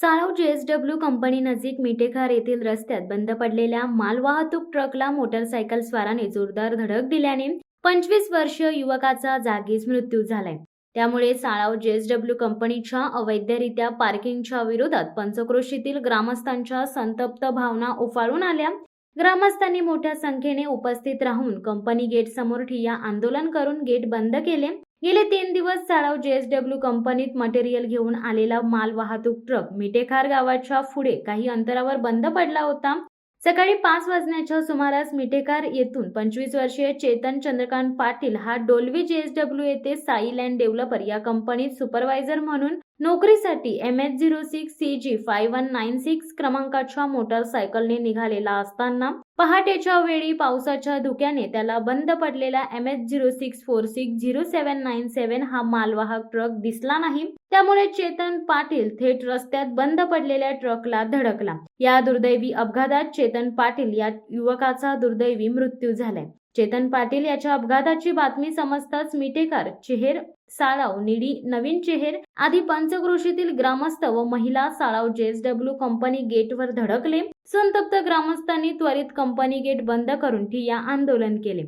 Salav JSW company नजीक मिठेखार येथील रस्त्यात बंद पडलेल्या मालवाहतूक ट्रकला मोटरसायकल स्वाराने जोरदार धडक दिल्याने 25 वर्षीय युवकाचा जागीच मृत्यू झालाय। त्यामुळे साळाव जेएसडब्ल्यू कंपनीच्या अवैधरित्या पार्किंगच्या विरोधात पंचक्रोशीतील ग्रामस्थांच्या संतप्त भावना उफाळून आल्या। ग्रामस्थांनी मोठ्या संख्येने उपस्थित राहून कंपनी गेट समोर ठिय्या आंदोलन करून गेट बंद केले। गेले 3 दिवस साळाव जेएसडब्ल्यू कंपनीत मटेरियल घेऊन आलेला माल वाहतूक ट्रक मिठेखार गावाच्या पुढे काही अंतरावर बंद पडला होता। सकाळी 5 वाजण्याच्या सुमारास मिठेखार येथून 25 वर्षीय चेतन चंद्रकांत पाटील हा डोलवी जेएसडब्ल्यू येथे साई लँड डेव्हलपर या कंपनीत सुपरवायझर म्हणून नोकरीसाठी MH06 CG 5196 क्रमांकाच्या मोटरसायकलने निघालेला असताना पहाटेच्या वेळी पावसाच्या धुक्याने त्याला बंद पडलेला MH06460797 हा मालवाहक ट्रक दिसला नाही। त्यामुळे चेतन पाटील थेट रस्त्यात बंद पडलेल्या ट्रकला धडकला। या दुर्दैवी अपघातात चेतन पाटील या युवकाचा दुर्दैवी मृत्यू झालाय। चेतन पाटील याच्या अपघाताची बातमी समजताच मिठेखार, चेहेर, साळाव, निडी, नवीन चेहेर आदी पंचक्रोशीतील ग्रामस्थ व महिला साळाव जेएसडब्ल्यू कंपनी गेटवर धडकले। संतप्त ग्रामस्थांनी त्वरित कंपनी गेट बंद करून ठिय्या आंदोलन केले।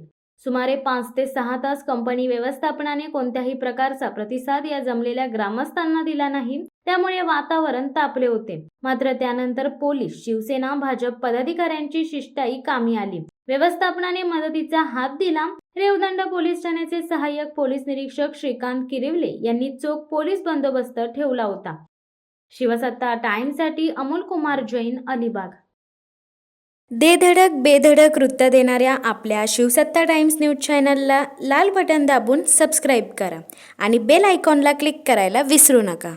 सुमारे 5 ते 6 तास कंपनी व्यवस्थापनाने कोणत्याही प्रकारचा प्रतिसाद या जमलेल्या ग्रामस्थांना दिला नाही। त्यामुळे वातावरण तापले होते। मात्र त्यानंतर पोलीस, शिवसेना, भाजप पदाधिकाऱ्यांची शिष्टाई कामी आली। व्यवस्थापनाने मदतीचा हात दिला। रेवदंडा पोलीस ठाण्याचे सहाय्यक पोलीस निरीक्षक श्रीकांत किरिवले यांनी चोख पोलीस बंदोबस्त ठेवला होता। शिवसत्ता टाइम्ससाठी अमोल कुमार जैन, अलिबाग। दे धडक बेधडक वृत्त देणाऱ्या आपल्या शिवसत्ता टाइम्स न्यूज चॅनलला लाल बटन दाबून सबस्क्राईब करा आणि बेल आयकॉनला क्लिक करायला विसरू नका।